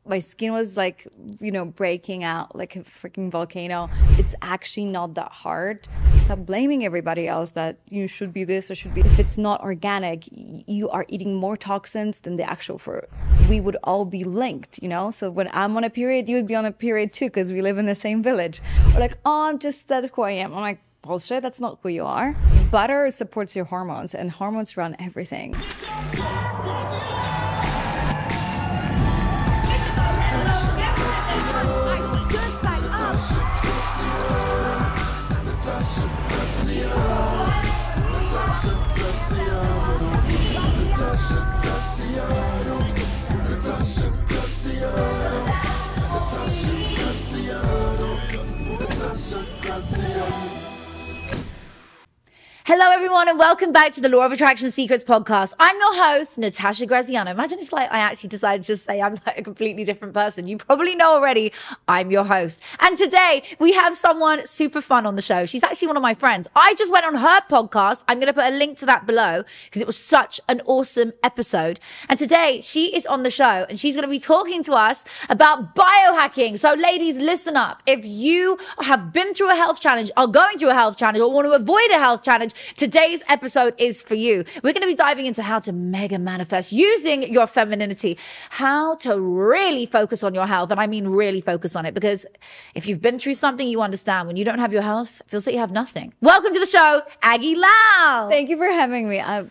my skin was like, breaking out like a freaking volcano. It's actually not that hard. Stop blaming everybody else that you should be this or should be. If it's not organic, you are eating more toxins than the actual fruit. We would all be linked, So when I'm on a period, you would be on a period too, because we live in the same village. Or like, oh, I'm just that who I am. I'm like, bullshit, that's not who you are. Butter supports your hormones, and hormones run everything. Hello, everyone, and welcome back to the Law of Attraction Secrets podcast. I'm your host, Natasha Graziano. Imagine if I actually decided to say I'm a completely different person. You probably know already I'm your host. And today we have someone super fun on the show. She's actually one of my friends. I just went on her podcast. I'm going to put a link to that below because it was such an awesome episode. And today she is on the show and she's going to be talking to us about biohacking. So ladies, listen up. If you have been through a health challenge, are going through a health challenge, or want to avoid a health challenge, today's episode is for you. We're going to be diving into how to mega manifest using your femininity, how to really focus on your health. And I mean really focus on it, because if you've been through something, you understand when you don't have your health, it feels like you have nothing. Welcome to the show, Aggie Lal. Thank you for having me. I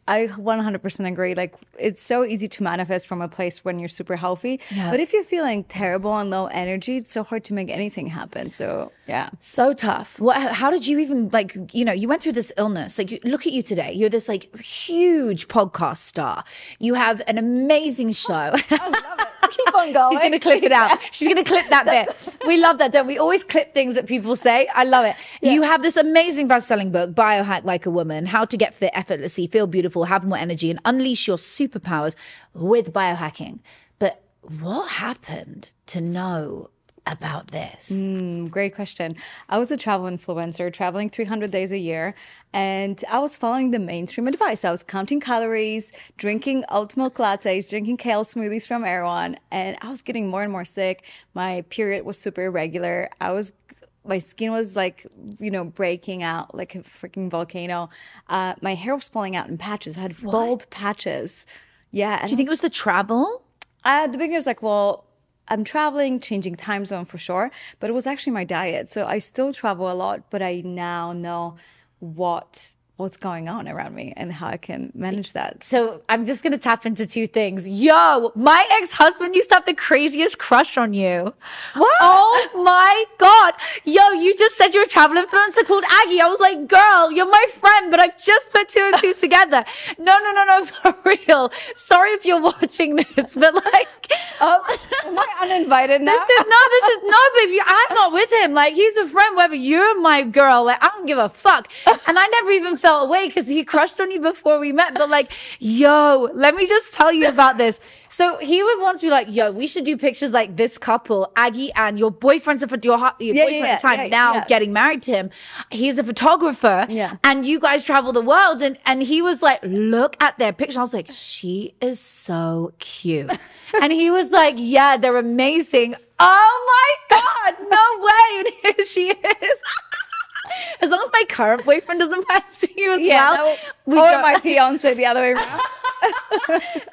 100% agree. Like, it's so easy to manifest from a place when you're super healthy. Yes. But if you're feeling terrible and low energy, it's so hard to make anything happen. So, yeah. So tough. How did you even, you went through this illness. Look at you today. You're this huge podcast star. You have an amazing show. I love it. Keep on going. She's going to clip it out. She's going to clip that bit. We love that, don't we? Always clip things that people say. I love it. Yeah. You have this amazing best-selling book, Biohack Like a Woman, How to Get Fit Effortlessly, Feel Beautiful, Have More Energy, and Unleash Your Superpowers with Biohacking. But what happened to know about this? Great question. I was a travel influencer, traveling 300 days a year, and I was following the mainstream advice. I was counting calories, drinking oat milk lattes, drinking kale smoothies from Erewhon, and I was getting more and more sick. My period was super irregular. My skin was breaking out like a freaking volcano. My hair was falling out in patches. I had bald patches. Yeah. Do you think it was the travel? At the beginning, I was like, well, I'm traveling, changing time zone for sure, but it was actually my diet. So I still travel a lot, but I now know what's going on around me and how I can manage that. So I'm just going to tap into two things. Yo, my ex-husband used to have the craziest crush on you. What? Oh my God. Yo, you just said you're a travel influencer called Aggie. I was like, girl, you're my friend, but I've just put two and two together. No, for real. Sorry if you're watching this, but am I uninvited now? Baby, I'm not with him. He's a friend, whether you're my girl. I don't give a fuck. And I never even felt away because he crushed on you before we met. But yo, let me just tell you about this. So he would once be like, yo, we should do pictures like this couple, Aggie and your boyfriend's your boyfriend at the time, getting married to him. He's a photographer. Yeah. And you guys travel the world. And he was like, look at their picture. I was like, she is so cute. And he was like, yeah, they're amazing. Oh my God, no way. And here she is. As long as my current boyfriend doesn't fancy you as well. Or my fiance the other way around.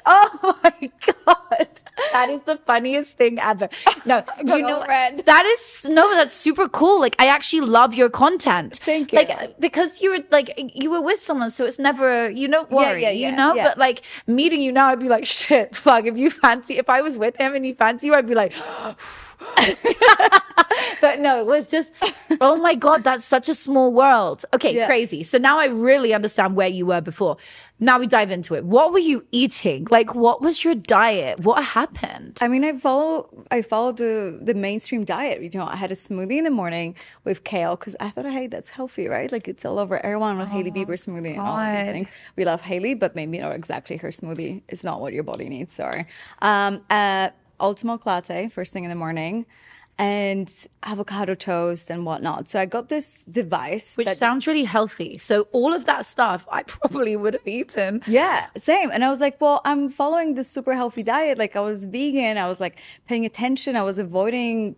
Oh my God. That is the funniest thing ever. No, that's super cool. I actually love your content. Thank you. Because you were with someone, so it's never, worry, Yeah. But meeting you now, I'd be like, shit, fuck, if I was with him and he fancied you, I'd be like, but no, it was just, oh my God, that's such a small world. Okay, crazy. So now I really understand where you were before. Now we dive into it. What were you eating? What was your diet? What happened? I mean, I follow the mainstream diet. I had a smoothie in the morning with kale because I thought, hey, that's healthy, right? It's all over Erewhon with Hailey Bieber smoothie and all of these things. We love Hailey, but maybe not exactly her smoothie. It's not what your body needs, sorry. Oat milk latte first thing in the morning. and avocado toast and whatnot. So I got this device. Which sounds really healthy. So all of that stuff I probably would have eaten. Yeah, same. And I was like, well, I'm following this super healthy diet. Like I was vegan. I was like paying attention. I was avoiding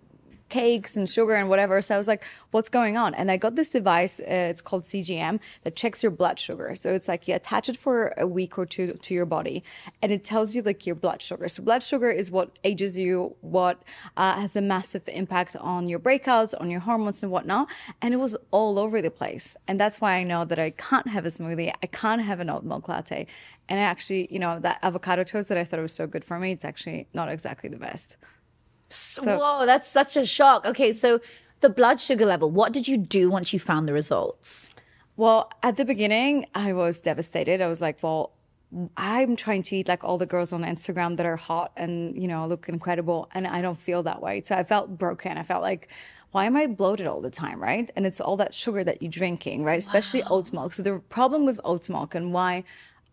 cakes and sugar and whatever. So I was like, what's going on? And I got this device, it's called CGM, that checks your blood sugar. So it's like you attach it for a week or two to your body, and it tells you like your blood sugar. So blood sugar is what ages you, what has a massive impact on your breakouts, on your hormones and whatnot. And it was all over the place. And that's why I know that I can't have a smoothie. I can't have an oat milk latte. And I actually, you know, that avocado toast that I thought was so good for me, it's actually not exactly the best. Whoa, that's such a shock. Okay, so the blood sugar level, what did you do once you found the results? Well, at the beginning, I was devastated. I was like, well, I'm trying to eat like all the girls on Instagram that are hot and, you know, look incredible. And I don't feel that way. So I felt broken. I felt like, why am I bloated all the time, right? And it's all that sugar that you're drinking, right? Especially oat milk. So the problem with oat milk and why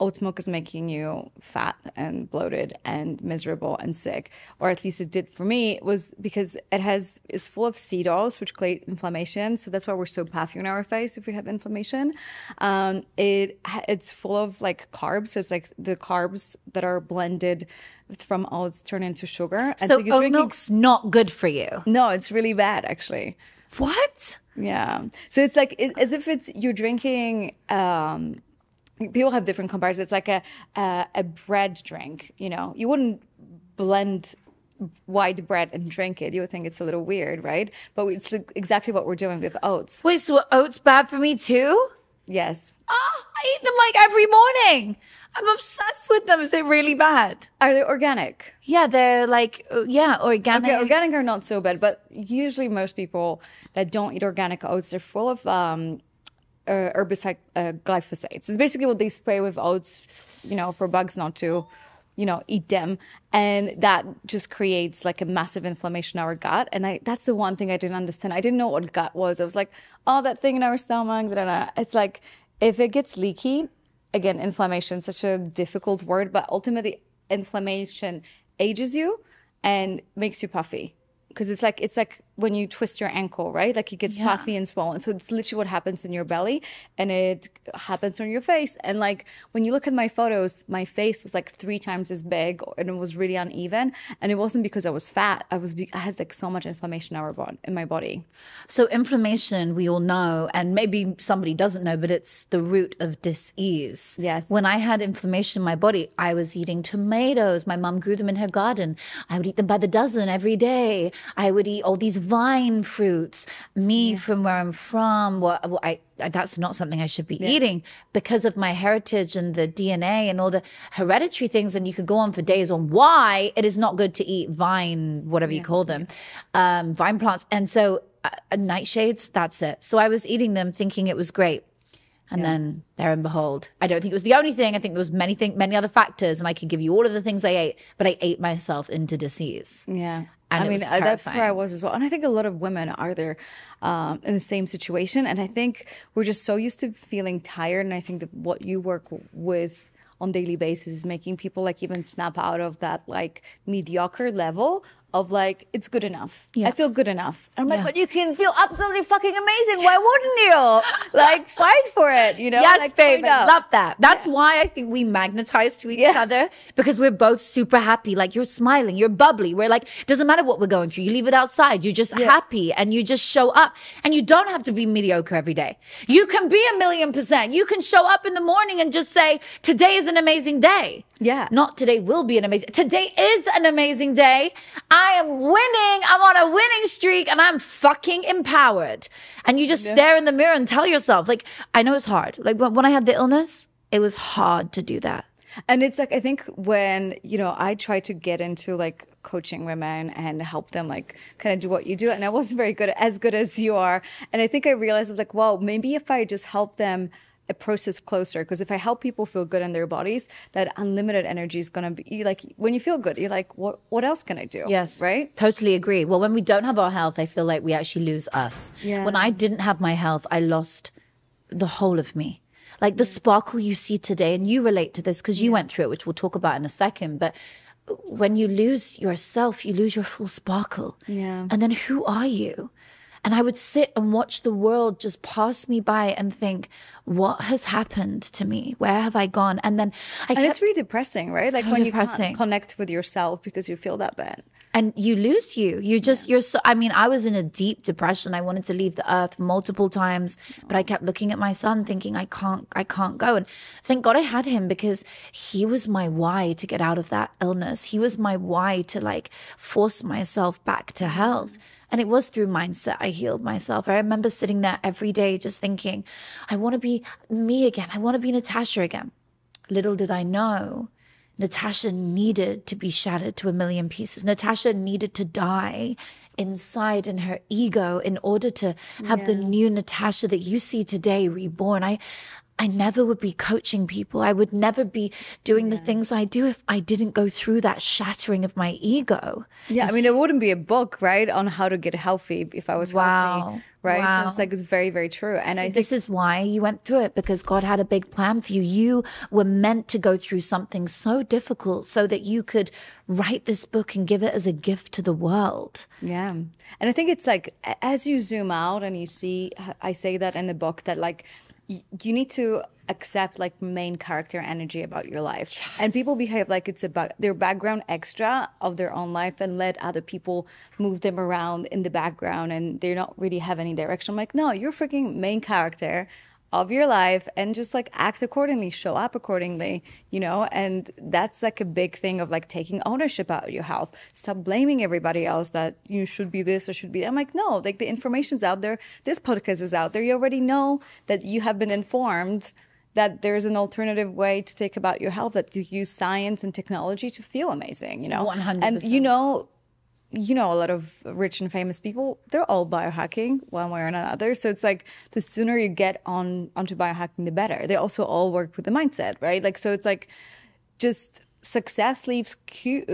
oat milk is making you fat and bloated and miserable and sick, or at least it did for me, was because it's full of seed oils which create inflammation. So that's why we're so puffy on our face if we have inflammation. It's full of like carbs. So it's like the carbs that are blended from oats turn into sugar. And so oat milk's not good for you? No, it's really bad actually. What? Yeah. So it's like as if you're drinking people have different comparisons. It's like a bread drink, you know. You wouldn't blend white bread and drink it. You would think it's a little weird, right? But it's exactly what we're doing with oats. Wait, so oats bad for me too? Yes. Oh, I eat them like every morning. I'm obsessed with them. Is it really bad? Are they organic? Yeah, they're like, organic. Okay, organic are not so bad, but usually most people that don't eat organic oats, they're full of herbicide glyphosate. So it's basically what they spray with oats, you know, for bugs not to, you know, eat them. And that just creates like a massive inflammation in our gut. And that's the one thing I didn't understand. I didn't know what gut was. I was like, oh, that thing in our stomach. It's like, if it gets leaky, again, inflammation, such a difficult word, but ultimately inflammation ages you and makes you puffy. Because it's like when you twist your ankle, right? Like it gets puffy and swollen. So it's literally what happens in your belly, and it happens on your face. And like when you look at my photos, my face was like 3 times as big, and it was really uneven. And it wasn't because I was fat. I had like so much inflammation in my body. So inflammation, we all know, and maybe somebody doesn't know, but it's the root of dis-ease. Yes. When I had inflammation in my body, I was eating tomatoes. My mom grew them in her garden. I would eat them by the dozen every day. I would eat all these vine fruits. From where I'm from, that's not something I should be eating because of my heritage and the DNA and all the hereditary things. And you could go on for days on why it is not good to eat vine, whatever you call them, vine plants. And so nightshades, that's it. So I was eating them thinking it was great. And then there and behold, I don't think it was the only thing. I think there was many other factors, and I could give you all of the things I ate, but I ate myself into disease. Yeah. And I mean, that's where I was as well. And I think a lot of women are there in the same situation. And I think we're just so used to feeling tired. And I think that what you work with on daily basis is making people like even snap out of that like mediocre level of like, it's good enough. I feel good enough. And I'm like, but you can feel absolutely fucking amazing. Why wouldn't you? Like, fight for it, you know? Yes, like, babe, I love that. That's why I think we magnetize to each other, because we're both super happy. Like, you're smiling, you're bubbly. We're like, doesn't matter what we're going through. You leave it outside. You're just happy and you just show up. And you don't have to be mediocre every day. You can be 1,000,000%. You can show up in the morning and just say, today is an amazing day. Yeah. Not today will be an amazing. Today is an amazing day. I am winning. I'm on a winning streak and I'm fucking empowered. And you just stare in the mirror and tell yourself, like, I know it's hard. Like when I had the illness, it was hard to do that. And it's like, I think when, you know, I try to get into like coaching women and help them like kind of do what you do. And I wasn't very good, as good as you are. And I think I realized like, well, maybe if I just help them a process closer, because if I help people feel good in their bodies, that unlimited energy is going to be like, when you feel good, you're like, what else can I do? Yes. Right? Totally agree. Well, when we don't have our health, I feel like we actually lose us. Yeah. When I didn't have my health, I lost the whole of me. Like the sparkle you see today, and you relate to this because you went through it, which we'll talk about in a second, but when you lose yourself, you lose your full sparkle. Yeah. And then who are you? And I would sit and watch the world just pass me by and think, what has happened to me? Where have I gone? And then And it's really depressing, right? Like when you depressing. can't connect with yourself because you feel that bad. And you lose you. You're so, I mean, I was in a deep depression. I wanted to leave the earth multiple times, but I kept looking at my son thinking, I can't go. And thank God I had him, because he was my why to get out of that illness. He was my why to like force myself back to health. And it was through mindset I healed myself. I remember sitting there every day just thinking, I want to be me again. I want to be Natasha again. Little did I know, Natasha needed to be shattered to a million pieces. Natasha needed to die inside in her ego in order to have the new Natasha that you see today reborn. I never would be coaching people. I would never be doing the things I do if I didn't go through that shattering of my ego. Yeah, I mean, it wouldn't be a book, right, on how to get healthy if I was healthy, right? Wow. So it's like, it's very, very true. And So this is why you went through it, because God had a big plan for you. You were meant to go through something so difficult so that you could write this book and give it as a gift to the world. Yeah. And I think it's like, as you zoom out and you see, I say that in the book, that like, you need to accept like main character energy about your life. Yes. And people behave like it's about their background extra of their own life and let other people move them around in the background and they don't really have any direction. I'm like, no, you're freaking main character of your life, and just like act accordingly, show up accordingly, you know. And that's like a big thing of like taking ownership out of your health. Stop blaming everybody else that you should be this or should be that. I'm like, no, like the information's out there. This podcast is out there. You already know that you have been informed that there's an alternative way to take about your health, that you use science and technology to feel amazing, you know. 100%. And you know, a lot of rich and famous people, they're all biohacking one way or another. So it's like the sooner you get onto biohacking, the better. They also all work with the mindset, right? Like, so it's like just success leaves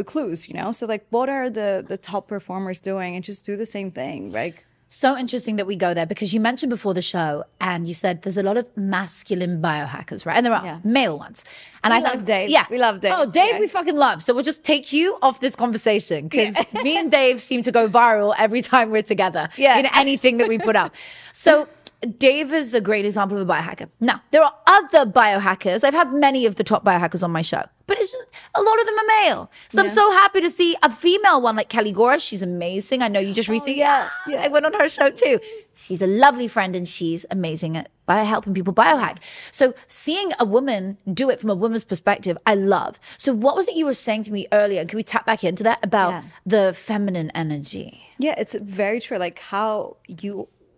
clues, you know? So like, what are the top performers doing? And just do the same thing, right? So interesting that we go there, because you mentioned before the show and you said there's a lot of masculine biohackers, right? And there are male ones. And I love Dave. Yeah. We love Dave. Oh, Dave, we fucking love. So we'll just take you off this conversation, because me and Dave seem to go viral every time we're together in anything that we put up. So Dave is a great example of a biohacker. Now, there are other biohackers. I've had many of the top biohackers on my show, but it's just, a lot of them are male. So I'm so happy to see a female one like Kelly Gora. She's amazing. I know you just recently, I went on her show too. She's a lovely friend and she's amazing at helping people biohack. So seeing a woman do it from a woman's perspective, I love. So what was it you were saying to me earlier? Can we tap back into that about the feminine energy? Yeah, it's very true. Like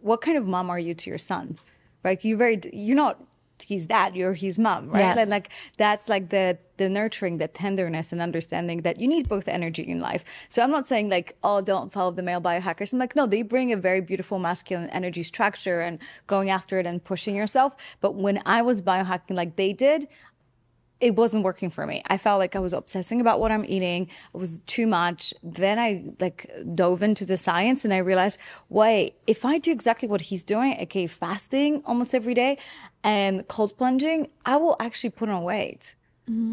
what kind of mom are you to your son? Like you're not his dad, you're his mom, right? Yes. And like that's like the nurturing, the tenderness and understanding that you need both energy in life. So I'm not saying like, oh, don't follow the male biohackers. I'm like, no, they bring a very beautiful masculine energy structure and going after it and pushing yourself. But when I was biohacking like they did, it wasn't working for me. I felt like I was obsessing about what I'm eating. It was too much. Then I like dove into the science and I realized, wait, if I do exactly what he's doing, okay, fasting almost every day and cold plunging, I will actually put on weight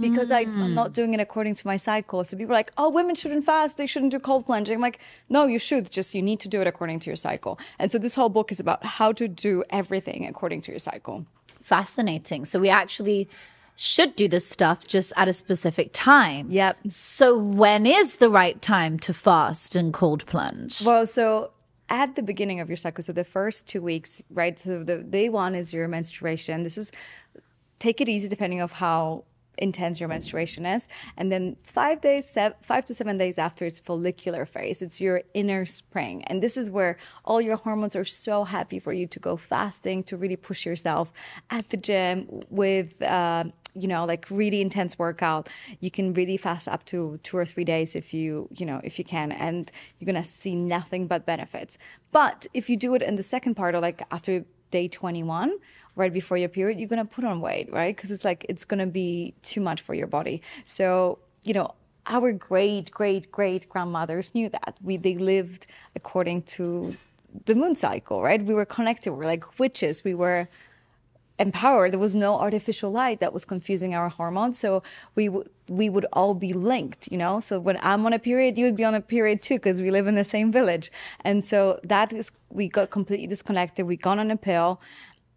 because I'm not doing it according to my cycle. So people are like, oh, women shouldn't fast. They shouldn't do cold plunging. I'm like, no, you should. Just you need to do it according to your cycle. And so this whole book is about how to do everything according to your cycle. Fascinating. So we actually should do this stuff just at a specific time. Yep. So when is the right time to fast and cold plunge? Well, so at the beginning of your cycle, so the first 2 weeks, right? So the day one is your menstruation. Take it easy depending on how intense your menstruation is. And then 5 to 7 days after, it's follicular phase. It's your inner spring. And this is where all your hormones are so happy for you to go fasting, to really push yourself at the gym with, like really intense workout. You can really fast up to 2 or 3 days if you can, and you're going to see nothing but benefits. But if you do it in the second part, or like after day 21, right before your period, you're going to put on weight, right? Because it's going to be too much for your body. So, our great grandmothers knew that. They lived according to the moon cycle, right? We were connected. We were like witches. We were empowered. There was no artificial light that was confusing our hormones. So we would all be linked, you know? So when I'm on a period, you would be on a period too, because we live in the same village. And so we got completely disconnected. We got on a pill.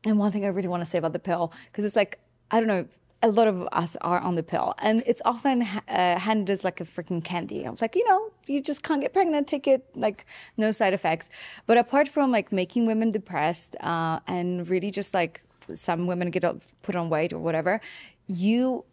And one thing I really want to say about the pill, because it's like, I don't know, a lot of us are on the pill, and it's often handed as like a freaking candy. I was like, you know, you just can't get pregnant, take it, like no side effects. But apart from like making women depressed and really just like some women put on weight or whatever, you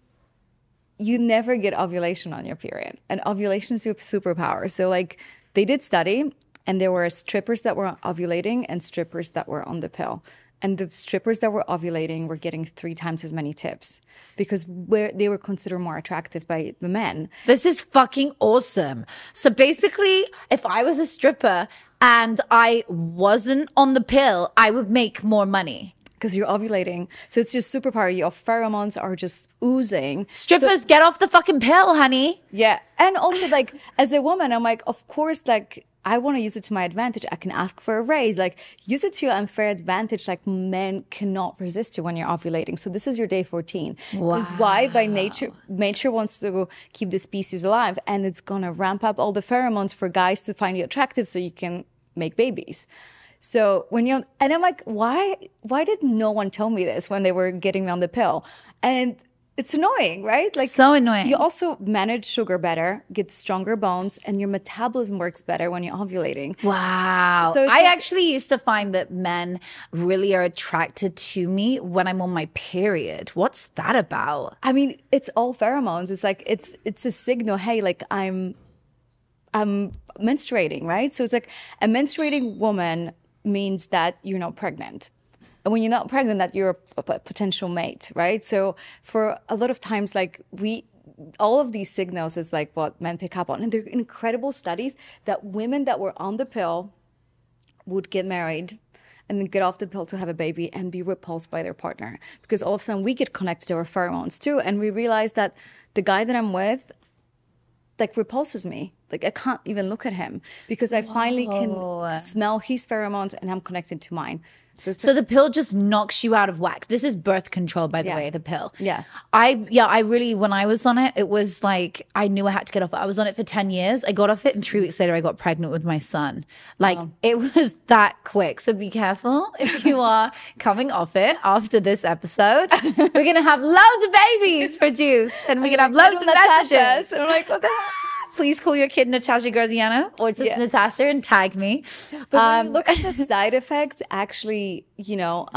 never get ovulation on your period, and ovulation is your superpower. So like they did study, and there were strippers that were ovulating and strippers that were on the pill. And the strippers that were ovulating were getting 3 times as many tips because they were considered more attractive by the men. This is fucking awesome. So basically, if I was a stripper and I wasn't on the pill, I would make more money. Because you're ovulating. So it's just superpower. Your pheromones are just oozing. Strippers, get off the fucking pill, honey. Yeah. And also, like, as a woman, I'm like, of course, like, I want to use it to my advantage. I can ask for a raise. Like, use it to your unfair advantage. Like, men cannot resist you when you're ovulating. So this is your day 14. Because why? By nature wants to keep the species alive. And it's going to ramp up all the pheromones for guys to find you attractive so you can make babies. So and I'm like, why did no one tell me this when they were getting me on the pill? And it's annoying, right? Like, so annoying. You also manage sugar better, get stronger bones, and your metabolism works better when you're ovulating. Wow. So I actually used to find that men really are attracted to me when I'm on my period. What's that about? I mean, it's all pheromones. It's like it's a signal. Hey, like I'm menstruating, right? So it's like a menstruating woman means that you're not pregnant. And when you're not pregnant, that you're a potential mate, right? So for a lot of times, like all of these signals is like what men pick up on. And there are incredible studies that women that were on the pill would get married and then get off the pill to have a baby and be repulsed by their partner. Because all of a sudden we get connected to our pheromones too. And we realize that the guy that I'm with, like, repulses me. Like, I can't even look at him because I finally can smell his pheromones and I'm connected to mine. So the pill just knocks you out of whack. This is birth control, by the way, the pill. Yeah. I really, when I was on it, it was like, I knew I had to get off it. I was on it for 10 years. I got off it and 3 weeks later, I got pregnant with my son. Like, it was that quick. So be careful if you are coming off it after this episode. We're going to have loads of babies produced and we're going to have loads of Natashas. And I'm like, what the hell? Please call your kid Natasha Graziano or just Natasha and tag me. But when you look at the side effects, actually, you know,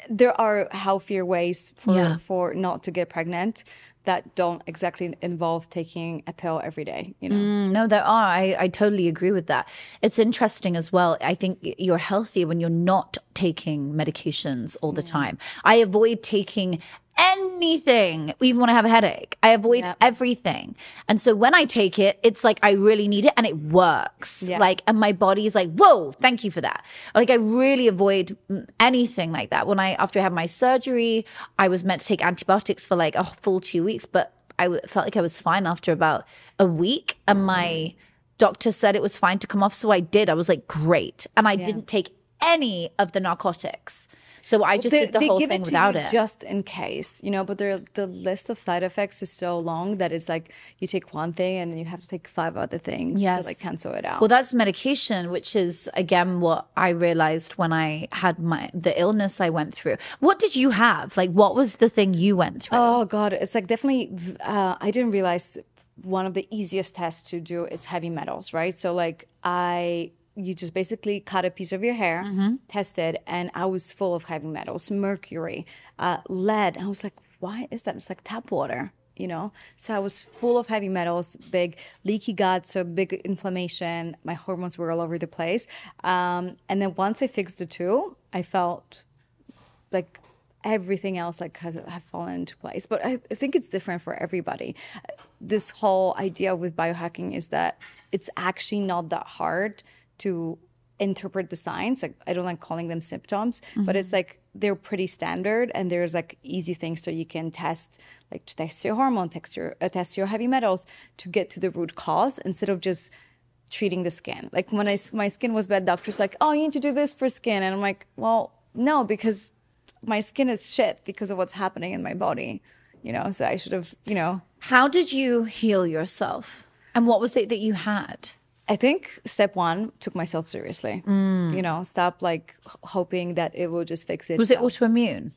there are healthier ways for not to get pregnant that don't exactly involve taking a pill every day, you know? No, there are. I totally agree with that. It's interesting as well. I think you're healthier when you're not taking medications all the time. I avoid taking anything, even when I have a headache. I avoid everything. And so when I take it, it's like I really need it and it works. Like, and my body is like, whoa, thank you for that. Like, I really avoid anything like that. After I had my surgery, I was meant to take antibiotics for like a full 2 weeks, but I felt like I was fine after about a week. And my doctor said it was fine to come off. So I did. I was like, great. And I didn't take any of the narcotics. So I just did the whole thing without it. Just in case, you know, but the list of side effects is so long that it's like you take one thing and then you have to take 5 other things to like cancel it out. Well, that's medication, which is, again, what I realized when I had the illness I went through. What did you have? Like, what was the thing you went through? Oh, God. It's like definitely, I didn't realize one of the easiest tests to do is heavy metals, right? So like you just basically cut a piece of your hair, test it, and I was full of heavy metals, mercury, lead. And I was like, why is that? It's like tap water, you know? So I was full of heavy metals, big leaky gut, so big inflammation. My hormones were all over the place. And then once I fixed the 2, I felt like everything else like have fallen into place. But I think it's different for everybody. This whole idea with biohacking is that it's actually not that hard to interpret the signs. Like, I don't like calling them symptoms, but it's like they're pretty standard, and there's like easy things so you can test, like to test your hormone, test your heavy metals to get to the root cause instead of just treating the skin. Like when my skin was bad, doctors like, oh, you need to do this for skin, and I'm like, well, no, because my skin is shit because of what's happening in my body, so I should have, How did you heal yourself? And what was it that you had? I think step one, took myself seriously. Stop like hoping that it will just fix it. Was it autoimmune?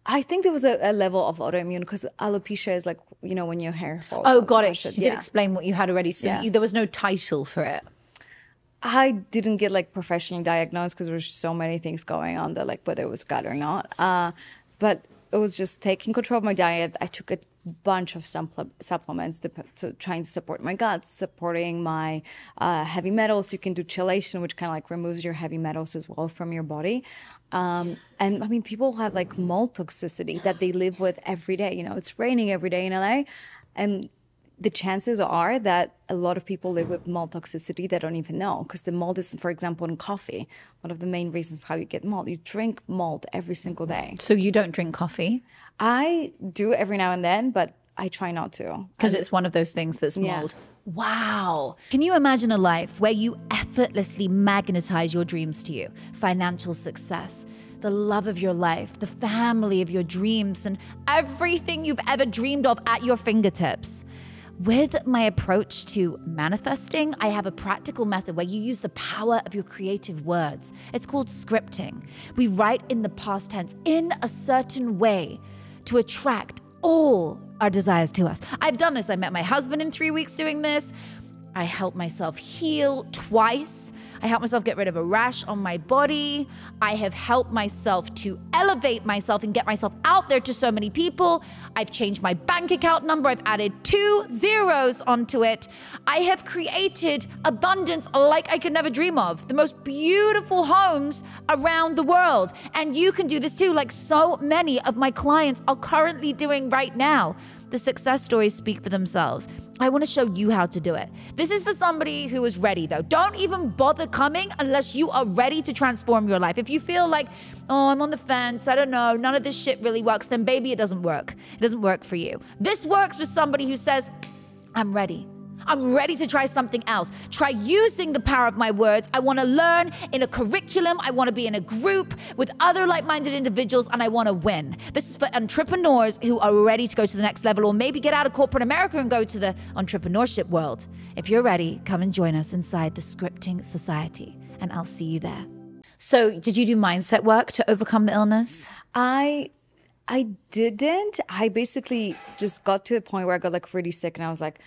I think there was a level of autoimmune because alopecia is like, when your hair falls. Oh, got it. Shit. You did explain what you had already. So there was no title for it. I didn't get like professionally diagnosed because there was so many things going on that like whether it was gut or not. But it was just taking control of my diet. I took a bunch of supplements to trying to support my gut, supporting my heavy metals. You can do chelation, which kind of like removes your heavy metals as well from your body. And I mean, people have like mold toxicity that they live with every day. It's raining every day in LA, and the chances are that a lot of people live with mold toxicity they don't even know, because the mold is, for example, in coffee. One of the main reasons for how you get mold. You drink mold every single day. So you don't drink coffee? I do every now and then, but I try not to. Because it's one of those things that's mold. Yeah. Wow. Can you imagine a life where you effortlessly magnetize your dreams to you? Financial success, the love of your life, the family of your dreams, and everything you've ever dreamed of at your fingertips. With my approach to manifesting, I have a practical method where you use the power of your creative words. It's called scripting. We write in the past tense in a certain way to attract all our desires to us. I've done this. I met my husband in 3 weeks doing this. I helped myself heal twice. I helped myself get rid of a rash on my body. I have helped myself to elevate myself and get myself out there to so many people. I've changed my bank account number. I've added 2 zeros onto it. I have created abundance like I could never dream of. The most beautiful homes around the world. And you can do this too, like so many of my clients are currently doing right now. The success stories speak for themselves. I want to show you how to do it. This is for somebody who is ready though. Don't even bother coming unless you are ready to transform your life. If you feel like, oh, I'm on the fence, I don't know, none of this shit really works, then baby, it doesn't work. It doesn't work for you. This works for somebody who says, I'm ready. I'm ready to try something else. Try using the power of my words. I want to learn in a curriculum. I want to be in a group with other like-minded individuals, and I want to win. This is for entrepreneurs who are ready to go to the next level, or maybe get out of corporate America and go to the entrepreneurship world. If you're ready, come and join us inside the Scripting Society, and I'll see you there. So did you do mindset work to overcome the illness? I didn't. I basically just got to a point where I got like really sick, and I was like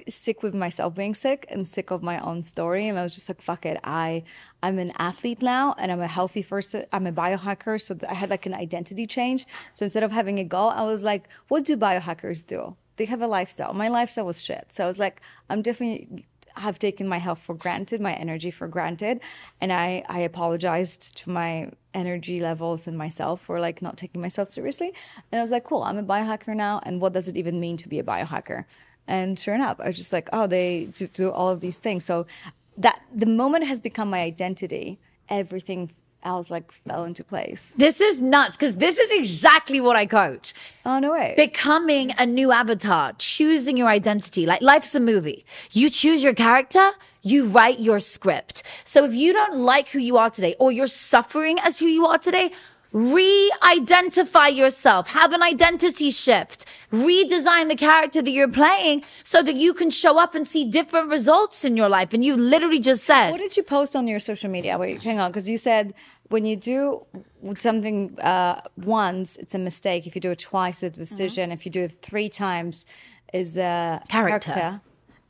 sick with myself being sick and sick of my own story. And I was just like, fuck it. I'm an athlete now, and I'm a healthy person. I'm a biohacker. So I had like an identity change. So instead of having a goal, I was like, what do biohackers do? They have a lifestyle. My lifestyle was shit. So I was like, I'm definitely have taken my health for granted, my energy for granted. And I apologized to my energy levels and myself for like not taking myself seriously. And I was like, cool, I'm a biohacker now. And what does it even mean to be a biohacker? And sure enough, I was just like, oh, they do all of these things. So that the moment has become my identity, everything else like fell into place. This is nuts, because this is exactly what I coach. Oh, no way. Becoming a new avatar, choosing your identity. Like life's a movie. You choose your character, you write your script. So if you don't like who you are today, or you're suffering as who you are today, re-identify yourself, have an identity shift, redesign the character that you're playing so that you can show up and see different results in your life. And you literally just said. What did you post on your social media? Wait, hang on, because you said when you do something once, it's a mistake. If you do it twice, it's a decision. If you do it 3 times, is a character.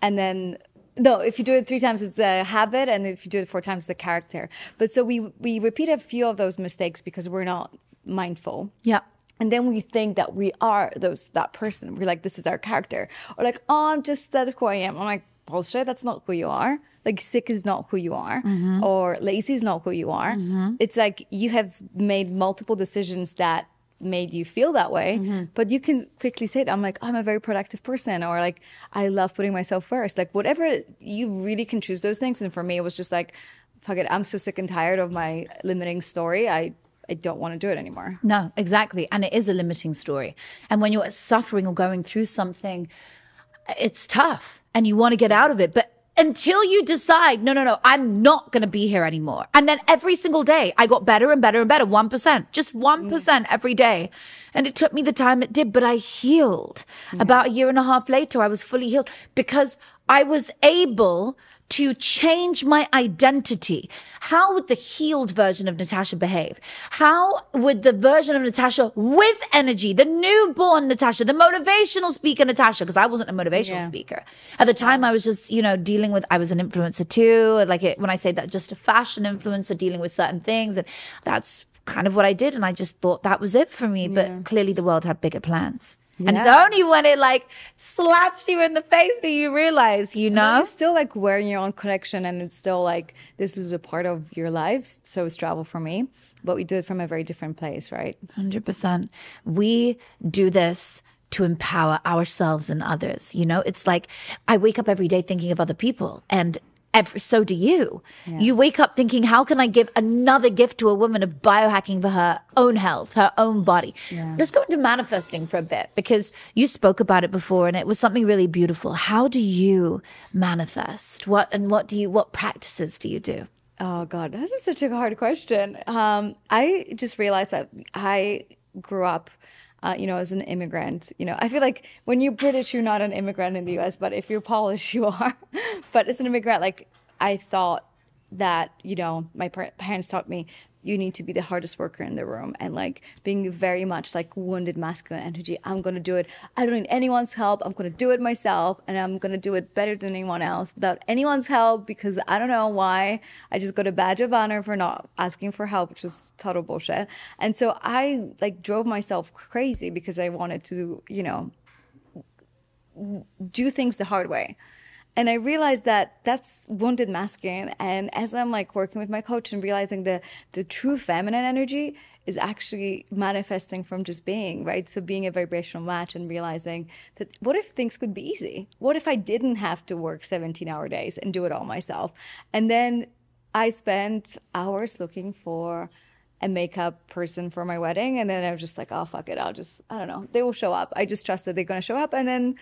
And then no, if you do it 3 times, it's a habit, and if you do it 4 times, it's a character. But so we repeat a few of those mistakes because we're not mindful. Yeah. And then we think that we are that person. We're like, this is our character. Or like, oh, I'm just that who I am. I'm like, bullshit, that's not who you are. Like sick is not who you are. Or lazy is not who you are. It's like you have made multiple decisions that made you feel that way, but you can quickly say it. I'm like, I'm a very productive person, or like, I love putting myself first. Like whatever, you really can choose those things. And for me, it was just like, fuck it, I'm so sick and tired of my limiting story. I don't want to do it anymore. No, exactly. And it is a limiting story. And when you're suffering or going through something, it's tough and you want to get out of it. But until you decide, no, I'm not going to be here anymore. And then every single day I got better and better and better, 1%, just 1% every day. And it took me the time it did, but I healed. About a year and a half later, I was fully healed because I was able to change my identity. How would the healed version of Natasha behave? How would the version of Natasha with energy, the newborn Natasha, the motivational speaker Natasha, because I wasn't a motivational speaker. At the time, I was just, dealing with, I was an influencer too. When I say that, just a fashion influencer dealing with certain things. And that's kind of what I did. And I just thought that was it for me. But clearly the world had bigger plans. And it's only when it slaps you in the face that you realize, You're still wearing your own connection, and it's still this is a part of your life. So it's travel for me, but we do it from a very different place, right? 100%. We do this to empower ourselves and others. It's I wake up every day thinking of other people, and so do you. Yeah. You wake up thinking, how can I give another gift to a woman of biohacking for her own health, her own body? Yeah. Let's go into manifesting for a bit, because you spoke about it before and it was something really beautiful. How do you manifest? What practices do you do? Oh God, this is such a hard question. I just realized that I grew up as an immigrant. I feel like when you're British, you're not an immigrant in the US, but if you're Polish, you are. But as an immigrant, I thought that, my parents taught me, you need to be the hardest worker in the room, and being very much wounded masculine energy. I'm going to do it. I don't need anyone's help. I'm going to do it myself, and I'm going to do it better than anyone else without anyone's help, because I don't know why. I just got a badge of honor for not asking for help, which was total bullshit. And so I drove myself crazy because I wanted to, do things the hard way. And I realized that that's wounded masculine. And as I'm working with my coach and realizing the true feminine energy is actually manifesting from just being, right? So being a vibrational match and realizing that what if things could be easy? What if I didn't have to work 17-hour days and do it all myself? And then I spent hours looking for a makeup person for my wedding. And then I was just oh, fuck it. I don't know. They will show up. I just trust that they're going to show up. And then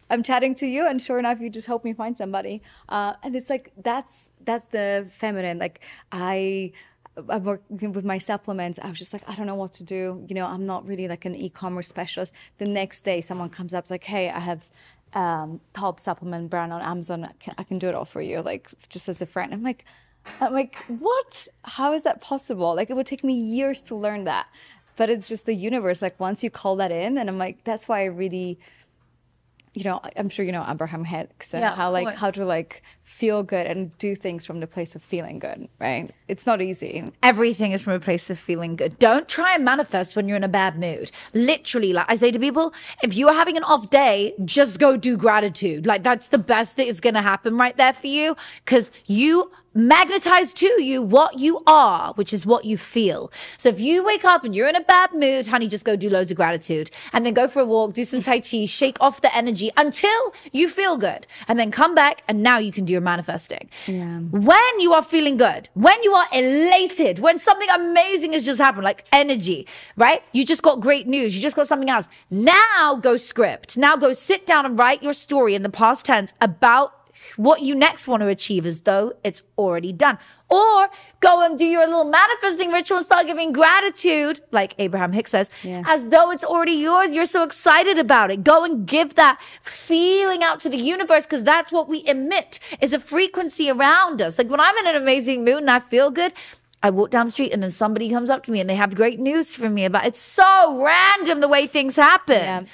I'm chatting to you, and sure enough, you just help me find somebody. And it's that's the feminine. I'm working with my supplements. I was just I don't know what to do. I'm not really an e-commerce specialist. The next day, someone comes up hey, I have top supplement brand on Amazon. I can do it all for you, just as a friend. I'm like, what? How is that possible? It would take me years to learn that. But it's just the universe. Once you call that in, and I'm that's why I really... I'm sure Abraham Hicks and how to feel good and do things from the place of feeling good, right? It's not easy. Everything is from a place of feeling good. Don't try and manifest when you're in a bad mood. Literally, I say to people, if you are having an off day, just go do gratitude. That's the best that is going to happen right there for you, because you magnetize to you what you are, which is what you feel. So if you wake up and you're in a bad mood, honey, just go do loads of gratitude, and then go for a walk, do some Tai Chi, shake off the energy until you feel good, and then come back, and now you can do your manifesting. Yeah. When you are feeling good, when you are elated, when something amazing has just happened, energy, right? You just got great news. You just got something else. Now go script. Now go sit down and write your story in the past tense about what you next want to achieve as though it's already done. Or go and do your little manifesting ritual and start giving gratitude, like Abraham Hicks says, as though it's already yours. You're so excited about it. Go and give that feeling out to the universe, because that's what we emit, is a frequency around us. When I'm in an amazing mood and I feel good, I walk down the street and then somebody comes up to me and they have great news for me about it's so random the way things happen. Yeah.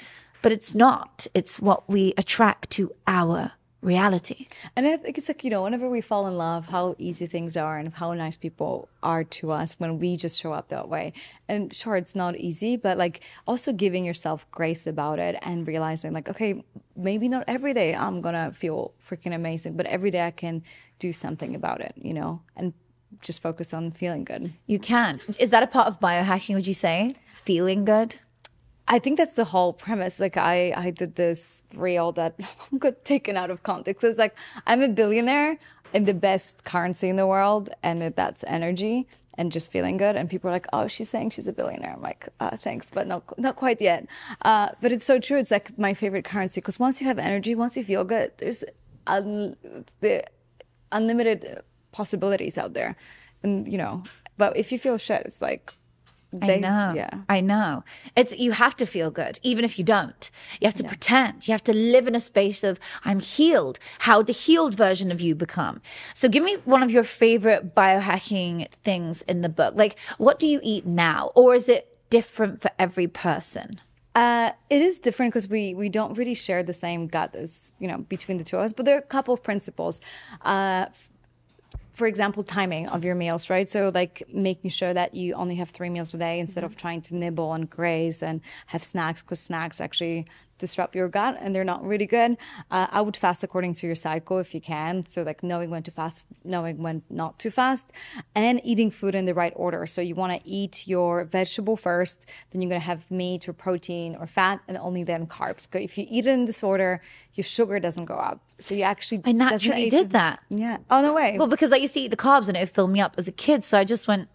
But it's not. It's what we attract to our reality. And I think it's whenever we fall in love, how easy things are and how nice people are to us when we just show up that way. And sure, it's not easy, but also giving yourself grace about it and realizing okay, maybe not every day I'm gonna feel freaking amazing, but every day I can do something about it, and just focus on feeling good. You can. Is that a part of biohacking, would you say? Feeling good? I think that's the whole premise. I did this reel that got taken out of context. It's I'm a billionaire in the best currency in the world, and that's energy and just feeling good. And people are oh, she's saying she's a billionaire. I'm thanks, but not quite yet. But it's so true. It's my favorite currency, because once you have energy, once you feel good, there's the unlimited possibilities out there. And, you know, but if you feel shit, it's like, I know. Yeah. I know. You have to feel good, even if you don't. You have to pretend. You have to live in a space of, I'm healed. How the healed version of you become. So give me one of your favorite biohacking things in the book. Like, what do you eat now? Or is it different for every person? It is different because we don't really share the same gut as, you know, between the two of us. But there are a couple of principles. For example, timing of your meals, right? So like making sure that you only have 3 meals a day instead of trying to nibble and graze and have snacks, because snacks actually disrupt your gut and they're not really good. I would fast according to your cycle if you can. So like knowing when to fast, knowing when not to fast, and eating food in the right order. So you want to eat your vegetable first, then you're going to have meat or protein or fat, and only then carbs. Because if you eat it in this order, your sugar doesn't go up. So you actually... I naturally did that. Yeah. Oh, no way. Well, because I used to eat the carbs and it would fill me up as a kid. So I just went,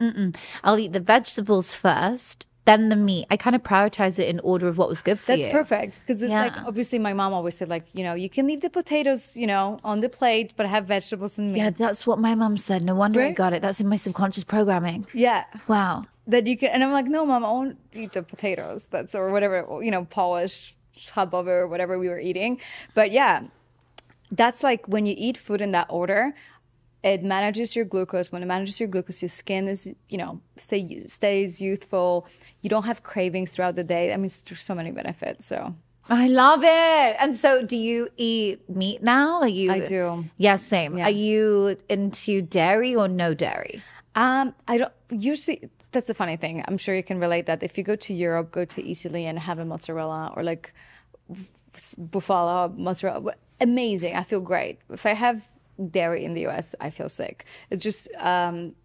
I'll eat the vegetables first, then the meat. I kind of prioritized it in order of what was good for you. That's perfect. Because it's like, obviously my mom always said like, you know, you can leave the potatoes, you know, on the plate, but have vegetables and meat. Yeah, that's what my mom said. No wonder I got it. That's in my subconscious programming. Yeah. Wow. That you can, and I'm like, no, mom, I won't eat the potatoes. That's, or whatever, you know, Polish hubbub or whatever we were eating. But yeah, that's like when you eat food in that order, it manages your glucose. When it manages your glucose, your skin is, you know, stays youthful. You don't have cravings throughout the day. I mean, there's so many benefits. So I love it. And so do you eat meat now? I do. Yeah, same. Yeah. Are you into dairy or no dairy? I don't usually. That's the funny thing. I'm sure you can relate that if you go to Europe, go to Italy and have a mozzarella or like bufala mozzarella, amazing. I feel great. If I have dairy in the US, I feel sick. It's just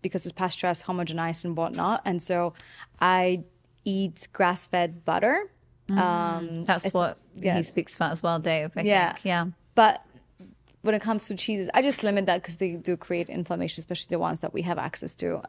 because it's pasteurized, homogenized and whatnot. And so I eat grass-fed butter. That's what he speaks about as well, Dave, I think. Yeah. But when it comes to cheeses, I just limit that because they do create inflammation, especially the ones that we have access to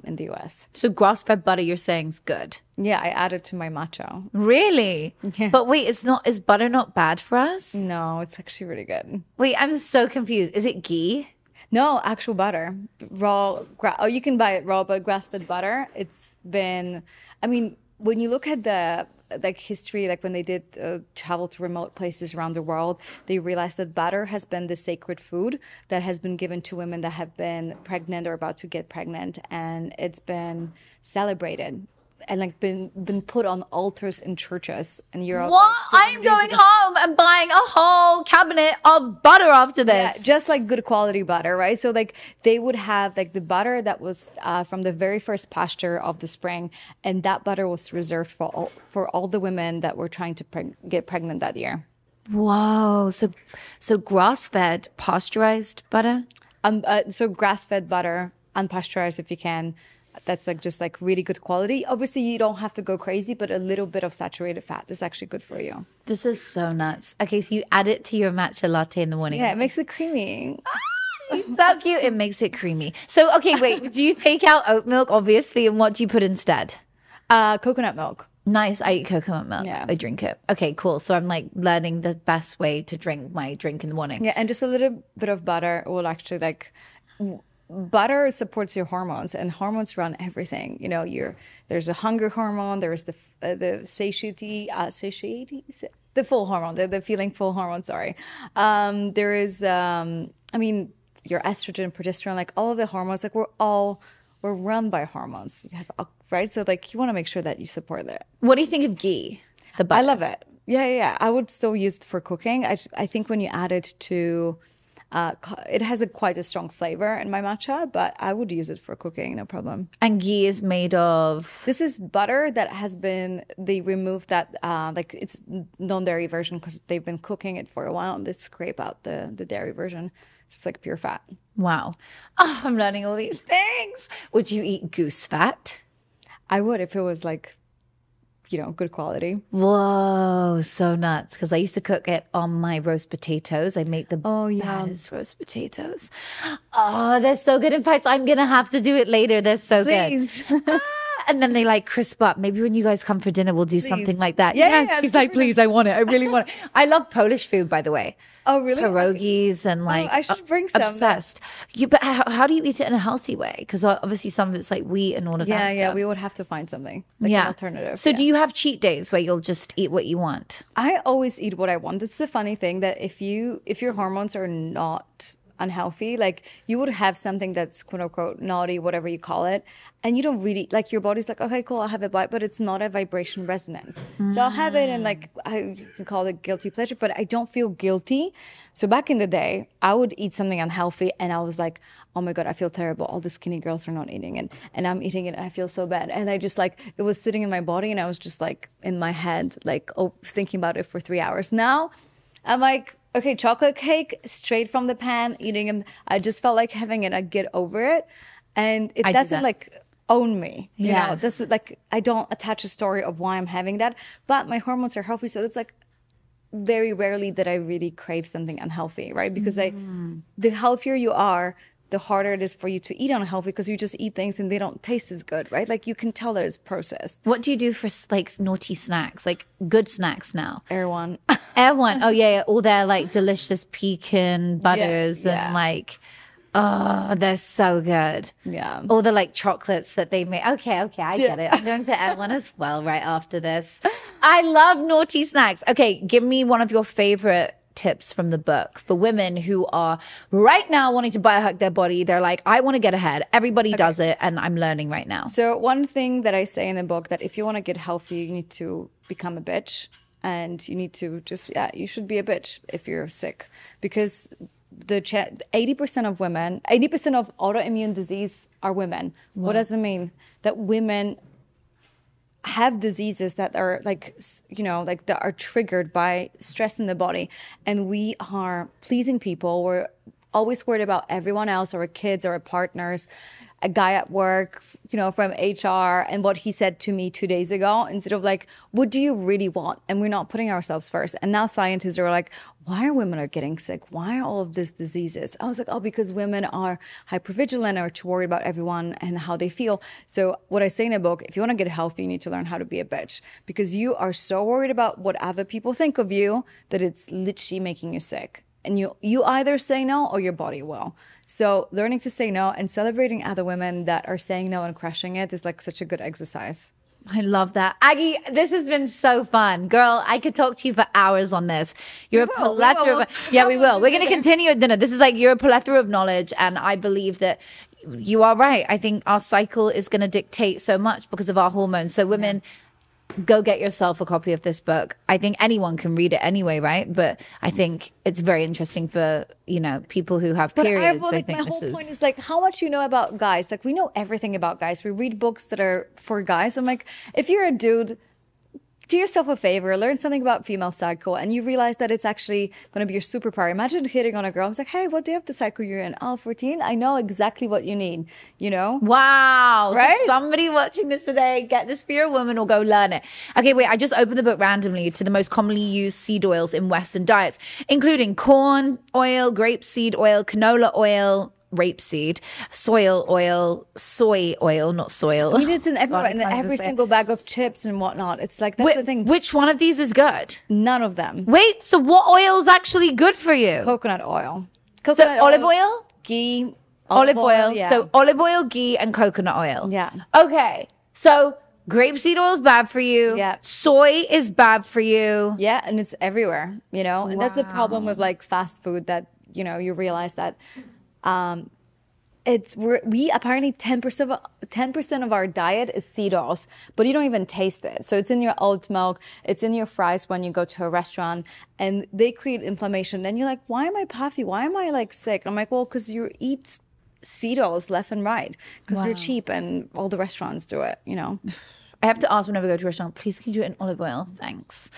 in the US. So grass-fed butter, you're saying is good? Yeah, I add it to my matcha. Really? Yeah. But wait, is butter not bad for us? No, it's actually really good. Wait, I'm so confused. Is it ghee? No, actual butter. Raw. You can buy it raw, but grass-fed butter, it's been, I mean, when you look at the like history, like when they did travel to remote places around the world, they realized that butter has been the sacred food that has been given to women that have been pregnant or about to get pregnant, and it's been celebrated and like been put on altars in churches in Europe. What? I'm going home and buying a whole cabinet of butter after this. Yeah, just like good quality butter, right? So like they would have like the butter that was from the very first pasture of the spring, and that butter was reserved for all the women that were trying to get pregnant that year. Whoa! So grass-fed, pasteurized butter. So grass-fed butter, unpasteurized if you can. That's like just like really good quality. Obviously, you don't have to go crazy, but a little bit of saturated fat is actually good for you. This is so nuts. Okay, so you add it to your matcha latte in the morning. Yeah, it makes it creamy. It's so cute. It makes it creamy. So, okay, wait. Do you take out oat milk, obviously, and what do you put instead? Coconut milk. Nice. I eat coconut milk. Yeah. I drink it. Okay, cool. So I'm like learning the best way to drink my drink in the morning. Yeah, and just a little bit of butter will actually like... Butter supports your hormones, and hormones run everything. You know, there's a hunger hormone, there's the satiety, the full hormone, the feeling full hormone. Sorry, there is. I mean, your estrogen, progesterone, like all of the hormones. Like we're run by hormones. You have right, so like you want to make sure that you support that. What do you think of ghee? The butter. I love it. Yeah. I would still use it for cooking. I think when you add it to it has quite a strong flavor in my matcha, but I would use it for cooking, no problem. And ghee is made of? This is butter that has been, they removed that, like it's non-dairy version because they've been cooking it for a while and they scrape out the dairy version. It's just like pure fat. Wow. Oh, I'm learning all these things. Would you eat goose fat? I would if it was like, you know, good quality. Whoa, so nuts. Because I used to cook it on my roast potatoes. I make the baddest roast potatoes. Oh, they're so good. In fact, I'm going to have to do it later. They're so Please. good. and then they like crisp up. Maybe when you guys come for dinner, we'll do something like that. Yeah, Yes, yeah, she's like, please, I want it. I really want it. I love Polish food, by the way. Oh, really? Pierogies and like, I should bring some. Obsessed. But how do you eat it in a healthy way? Because obviously some of it's like wheat and all of that stuff. Yeah, we would have to find something, like an alternative. So do you have cheat days where you'll just eat what you want? I always eat what I want. It's the funny thing that if your hormones are not unhealthy, like you would have something that's quote unquote naughty, whatever you call it, and you don't really like, your body's like, okay, cool, I'll have a bite, but it's not a vibration resonance. So I'll have it, and like you can call it guilty pleasure, but I don't feel guilty. So back in the day, I would eat something unhealthy and I was like, oh my God, I feel terrible. All the skinny girls are not eating it, and I'm eating it and I feel so bad. And I just like, it was sitting in my body and I was just like in my head, like thinking about it for 3 hours. Now I'm like, okay, chocolate cake straight from the pan, eating them. I just felt like having it. I get over it, and it doesn't like own me. You know, this is like, I don't attach a story of why I'm having that. But my hormones are healthy, so it's like very rarely that I really crave something unhealthy, right? Because the healthier you are, the harder it is for you to eat unhealthy, because you just eat things and they don't taste as good, right? Like you can tell that it's processed. What do you do for like naughty snacks, like good snacks now? Erewhon. Erewhon. Oh yeah, all their like delicious pecan butters and like, oh, they're so good. Yeah. All the like chocolates that they make. Okay, I get it. I'm going to Erewhon as well right after this. I love naughty snacks. Okay, give me one of your favorite tips from the book for women who are right now wanting to biohack their body. They're like, I want to get ahead. Everybody does it, and I'm learning right now. So one thing that I say in the book, that if you want to get healthy, you need to become a bitch, and you need to just, you should be a bitch if you're sick, because 80% of women, 80% of autoimmune disease are women. What does it mean? That women have diseases that are like, you know, like that are triggered by stress in the body, and we are pleasing people. We're always worried about everyone else, or our kids, or our partners, a guy at work, you know, from HR, and what he said to me 2 days ago, instead of like, what do you really want? And we're not putting ourselves first. And now scientists are like, why are women getting sick? Why are all of these diseases? I was like, oh, because women are hypervigilant, or too worried about everyone and how they feel. So what I say in the book, if you want to get healthy, you need to learn how to be a bitch, because you are so worried about what other people think of you that it's literally making you sick. And you either say no or your body will. So learning to say no and celebrating other women that are saying no and crushing it is like such a good exercise. I love that. Aggie, this has been so fun. Girl, I could talk to you for hours on this. You're a plethora of... Yeah, we will. We're going to continue at dinner. This is like, you're a plethora of knowledge, and I believe that you are right. I think our cycle is going to dictate so much because of our hormones. So women... Go get yourself a copy of this book. I think anyone can read it anyway, right? But I think it's very interesting for, you know, people who have periods. But my whole point is like, how much you know about guys. Like, we know everything about guys. We read books that are for guys. I'm like, if you're a dude, do yourself a favor, learn something about female cycle, and you realize that it's actually going to be your superpower. Imagine hitting on a girl. I was like, hey, what day of the cycle you're in? Oh, 14. I know exactly what you need, you know? Wow. Right? So somebody watching this today, get this for your woman or go learn it. Okay, wait, I just opened the book randomly to the most commonly used seed oils in Western diets, including corn oil, grapeseed oil, canola oil, rapeseed, soy oil, not soil. I mean, it's in every single bag of chips and whatnot. It's like, that's the thing. Which one of these is good? None of them. Wait, so what oil is actually good for you? Coconut oil. Olive oil? Ghee. Olive oil. Yeah. So olive oil, ghee, and coconut oil. Yeah. Okay. So grapeseed oil is bad for you. Yeah. Soy is bad for you. Yeah, and it's everywhere, you know? And that's the problem with like fast food, that, you know, you realize that we apparently 10% of our diet is seed oils, but you don't even taste it. So it's in your oat milk, it's in your fries when you go to a restaurant, and they create inflammation. Then you're like, why am I puffy? Why am I like sick? I'm like, well, because you eat seed oils left and right, because they're cheap and all the restaurants do it, you know? I have to ask whenever I go to a restaurant, please can you do it in olive oil? Thanks.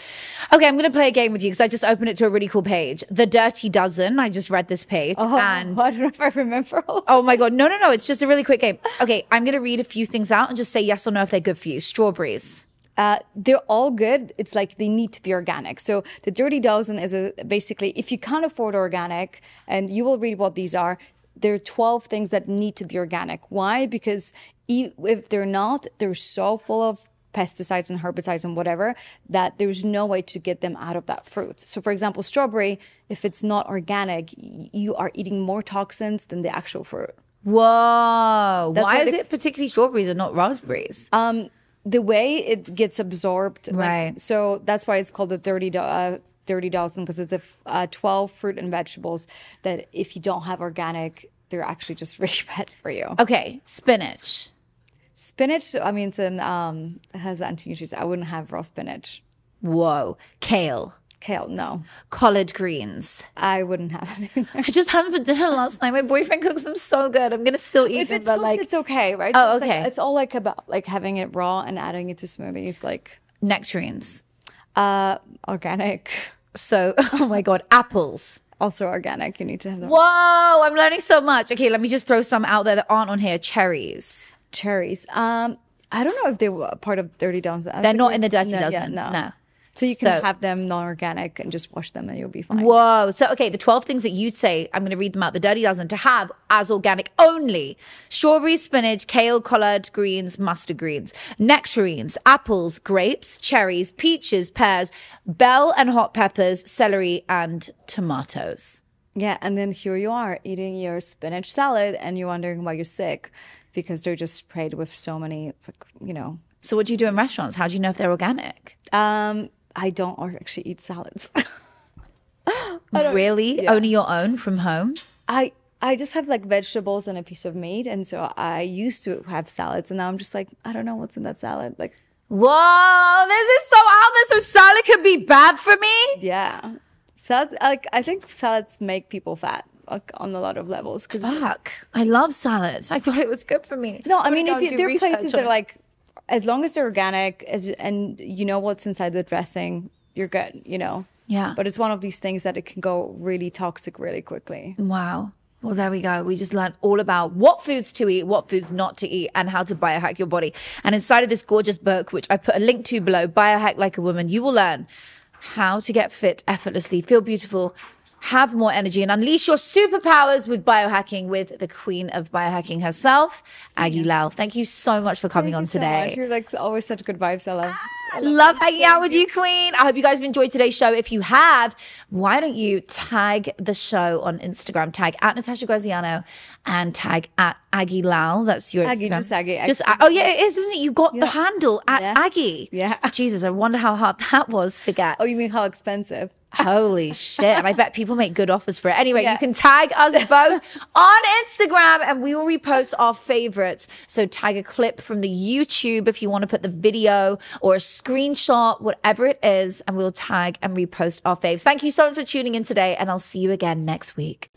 Okay, I'm going to play a game with you because I just opened it to a really cool page. The Dirty Dozen. I just read this page. And I don't know if I remember. Oh my God. No. It's just a really quick game. Okay, I'm going to read a few things out and just say yes or no if they're good for you. Strawberries. They're all good. It's like they need to be organic. So the Dirty Dozen is basically, if you can't afford organic, and you will read what these are, there are 12 things that need to be organic. Why? Because if they're not, they're so full of pesticides and herbicides and whatever that there's no way to get them out of that fruit. So for example, strawberry, if it's not organic, you are eating more toxins than the actual fruit. Whoa. Why is it particularly strawberries and not raspberries? The way it gets absorbed. Right. So that's why it's called the 30 dozen, because it's 12 fruit and vegetables that if you don't have organic, they're actually just really bad for you. Okay. Spinach. Spinach, I mean, it has anti-nutrients. I wouldn't have raw spinach. Whoa. Kale. Kale, no. Collard greens. I wouldn't have it. I just had them for dinner last night. My boyfriend cooks them so good. I'm gonna still eat If them. it's cooked, it's okay, right? Oh, So okay. it's all like about like having it raw and adding it to smoothies, like Nectarines. organic. So, oh my God, apples. Also organic. You need to have that. Whoa, I'm learning so much. Okay, let me just throw some out there that aren't on here. Cherries. Cherries. I don't know if they were part of Dirty Dozen. They're not in the Dirty No, Dozen. yeah, No. So you can have them non-organic and just wash them and you'll be fine. Whoa. So, okay, the 12 things that you'd say, I'm going to read them out, the Dirty Dozen, to have as organic only. Strawberries, spinach, kale, collard greens, mustard greens, nectarines, apples, grapes, cherries, peaches, pears, bell and hot peppers, celery, and tomatoes. Yeah, and then here you are eating your spinach salad and you're wondering why you're sick because they're just sprayed with so many, So what do you do in restaurants? How do you know if they're organic? I don't actually eat salads. Really? Yeah. Only your own from home? I just have like vegetables and a piece of meat. And so I used to have salads and now I'm just like, I don't know what's in that salad. Like, Whoa, this is so out there. So salad could be bad for me? yeah. Salads, like, I think salads make people fat. Like, on a lot of levels. Fuck. I love salads. I thought it was good for me. No, I mean, if there are places that are it. like, as long as they're organic and you know what's inside the dressing, you're good, Yeah. But it's one of these things that it can go really toxic really quickly. Wow. Well, there we go. We just learned all about what foods to eat, what foods not to eat, and how to biohack your body. And inside of this gorgeous book, which I put a link to below, Biohack Like a Woman, you will learn how to get fit effortlessly, feel beautiful, have more energy, and unleash your superpowers with biohacking with the queen of biohacking herself, Aggie Lal. Thank you so much for coming on today. You're like always such good vibes, Ella. I love hanging out with you, queen. I hope you guys have enjoyed today's show. If you have, why don't you tag the show on Instagram? Tag at Natasha Graziano and tag at Aggie Lal. That's your Aggie, Instagram. just Aggie. Oh yeah, it is, isn't it? You got the handle at Aggie. Yeah. Jesus, I wonder how hard that was to get. Oh, you mean how expensive? Holy shit. And I bet people make good offers for it. Anyway, you can tag us both on Instagram and we will repost our favorites. So tag a clip from the YouTube if you want to put the video or a screenshot, whatever it is, and we'll tag and repost our faves. Thank you so much for tuning in today and I'll see you again next week.